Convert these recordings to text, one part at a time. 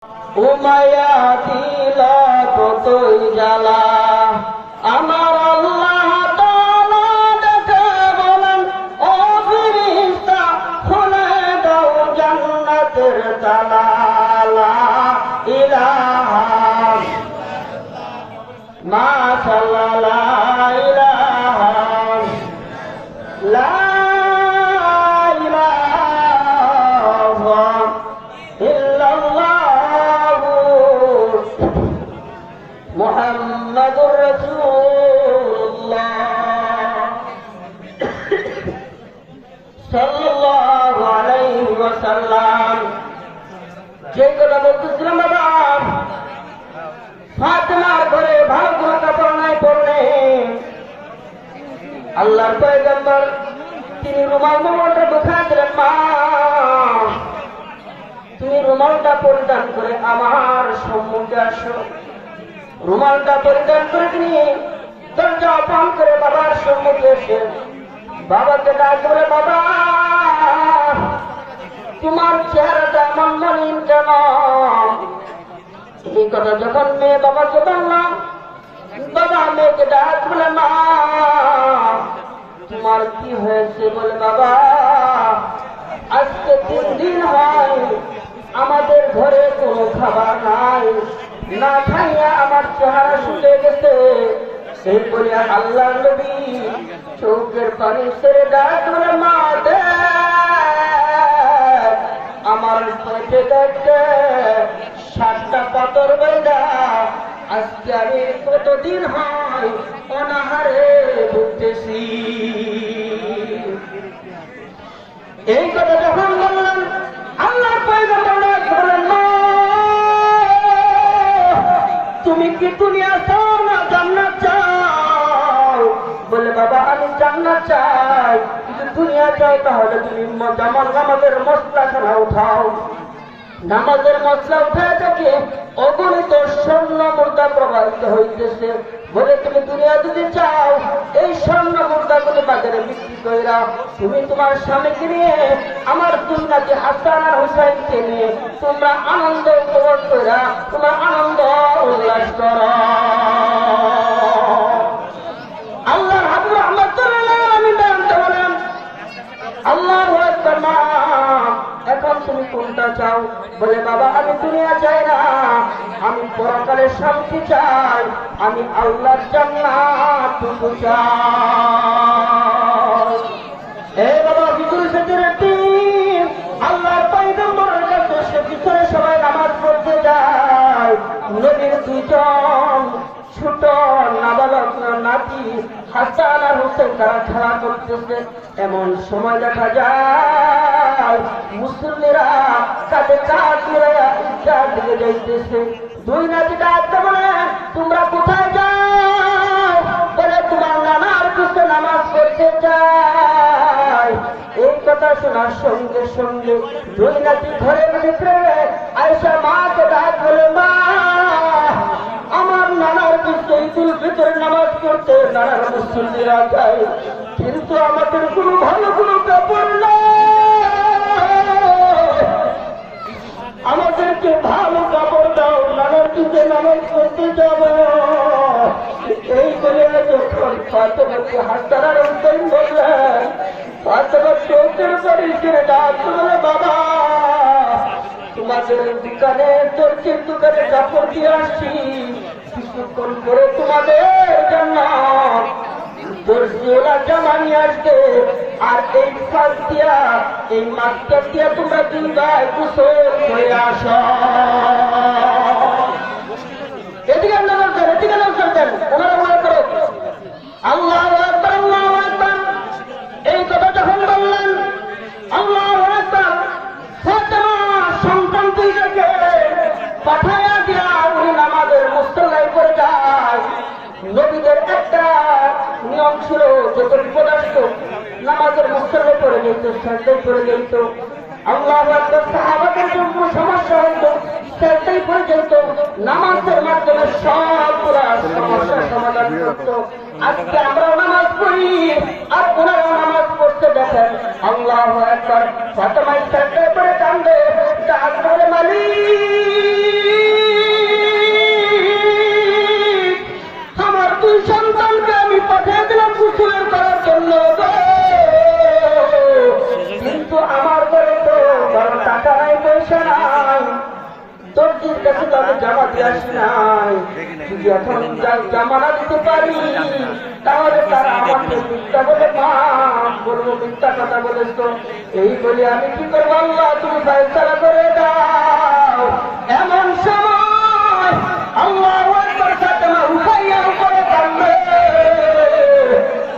Umeå দিলা কতই জ্বালা আমার আল্লাহ তাআলা দেখে বলেন ও ফেরেশতা খুলে দাও জান্নাতের তালা লা ইলাহা মাশাআল্লাহ লা ইলাহা লা মুহাম্মাদুর রাসূলুল্লাহ সাল্লাল্লাহু আলাইহি ওয়াসাল্লাম। যে কথা বলতেছিলাম বাবা, ফাতেমার ঘরে ভালো কোনো কাপড় নাই পরনে আল্লাহর পয়গম্বর তিনি রুমাল মোবারকটা ঢুকায় দিলেন, মা তুমি রুমালটা পরিধান করে আমার সম্মুখে আসো। রুমালটা পরিধান করে তিনি দরজা পান করে বাবার সম্মুখে এসে বাবাকে ডাক করে, বাবা তোমার চেহারাটা এমন মলিন কেন? এই কথা যখন মেয়ে বাবাকে বললাম, বাবা মেয়েকে ডাক বলে, মা তোমার কি হয়েছে? বলে, বাবা আজকে 3 দিন হয় আমাদের ঘরে কোনো খাবার নাই, না খাইয়া আমার চেহারা শুকিয়ে গেছে। সেই বলে আল্লাহর নবী চোখের পানি ছেড়ে ডাক বলে, মা দেখ আমার পেটে দেখতে 7টা পাথর বেঁধা, আজকে আমি কতদিন হয় অনাহারে ভুগতেছি। এই কথা যখন বললাম আল্লাহর পয়গম্বর বললেন, মা তুমি কি দুনিয়া চাও না জান্নাত চাও? বলে, বাবা আমি জান্নাত চাই, কিন্তু দুনিয়া চাই তাহলে তুমি যেমন নামাজের মশলাখানা উঠাও। নামাজের মশলা উঠায় থেকে অগণিত স্বর্ণ মুদ্রা প্রবাহিত হইতেছে। বলে, তুমি দুনিয়া যদি চাও এই স্বর্ণ মুদ্রাগুলি বাজারে বিক্রি কইরা তুমি তোমার স্বামীকে নিয়ে আমার দুনিয়াকে হাসান আর হুসাইনকে নিয়ে তোমরা আনন্দ উপভোগ কইরা তোমার আনন্দ উল্লাস করো। আল্লাহর হাবিব রাহমাতুল্লাহ আলাইহি বলতে বলেন, আল্লাহু আকবার, মা এখন তুমি কোনটা চাও? বলে, বাবা আমি দুনিয়া চাই না, আমি পরকালের শান্তি চাই, আমি আল্লাহর জান্নাত চাই। এই বাবা ভিতরে সেটি আল্লাহর পয়গম্বরের কাছে সে ভিতরে সবাই নামাজ পড়তে যায়। নবীর 2জন ছোট নাবালক নাতি হাসান আর হুসেন তারা খেলা করতেছে। এমন সময় দেখা যায় মুসল্লিরা কাঁধে কাঁধ মিলাইয়া ঈদগাহ দিকে যাইতেছে। 2 নাতি ডাকতে বলে, তোমরা কোথায় যাও? বলে, তোমার নানার কাছে নামাজ পড়তে চাই। এই কথা শোনার সঙ্গে সঙ্গে 2 নাতি ঘরের ভিতরে আয়েশা মাকে ডাক বলে, মা আমার নানার কাছে ঈদুল ফিতরের নামাজ পড়তে নানার মুসল্লিরা যায়, কিন্তু আমাদের কোনো ভালো কোনো কাপড় নেই, আমাদেরকে ভালো কাপড় দাও, নানার কাছে নামাজ পড়তে যাব। এই বলে যখন ফাতেমাকে হাসান আর হুসাইন বললেন, ফাতেমা চোখের বাড়ি ছেড়ে ডাক বলে, বাবা তোমাদের দোকানে চরকির দোকানে কাপড় দিয়ে আসছি, কিছুক্ষণ করে তোমাদের জন্য দর্জিওয়ালা জামা নিয়ে আসবে, আর এই ফাঁস দিয়া এই মাছটা দিয়া তোমরা 2 ভাই গোসল করে আসো। এদিকে নজর দেন, এদিকে নজর দেন, ওনারা মনে করো। আল্লাহু আকবার, আল্লাহু আকবার। এই কথা যখন বললেন আল্লাহু আকবার, ফাতেমা সন্তান 2টাকে পাঠাইয়া দিয়া উনি নামাজের মুসল্লায় পড়ে যায়। নবীদের একটা নিয়ম ছিল, যত বিপদ আসত নামাজের মুসল্লায় পড়ে যেত, সাজদায় পড়ে যেত। আল্লাহু আকবার, সাহাবাদের জন্য সমস্যা হইত, সাজদায় পড়ে যেত, নামাজের মাধ্যমে সবগুলা সমস্যার সমাধান করত। আজকে আমরাও নামাজ পড়ি আর ওনারাও নামাজ পড়তে দেখেন। আল্লাহু আকবার, ফাতেমা সাজদায় পড়ে কান্দে, ডাক বলে, মালিক আসে নাই, তোর কাছে তো আমি জামা দিয়ে আসি নাই। যদি এখন জামানা দিতে পারি তাহলে তারা আমাকে মিথ্যা বলে মাফ করবো, মিথ্যা কথা বলেছ। এই বলে আমি কি করবো, আল্লাহ তুমি ফয়সালা করে দাও। এমন সময় আল্লাহ আকবার ফাতেমা উঠাইয়া উপরে কাঁদবে।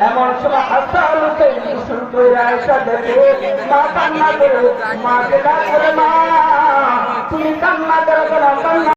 এমন সময় হাসান হুসাইন গোসল করে আয়েশা দেখে মা কান্না করে, মাকে ডাক করে, মা তুমি কান্না করে কেন? কান্না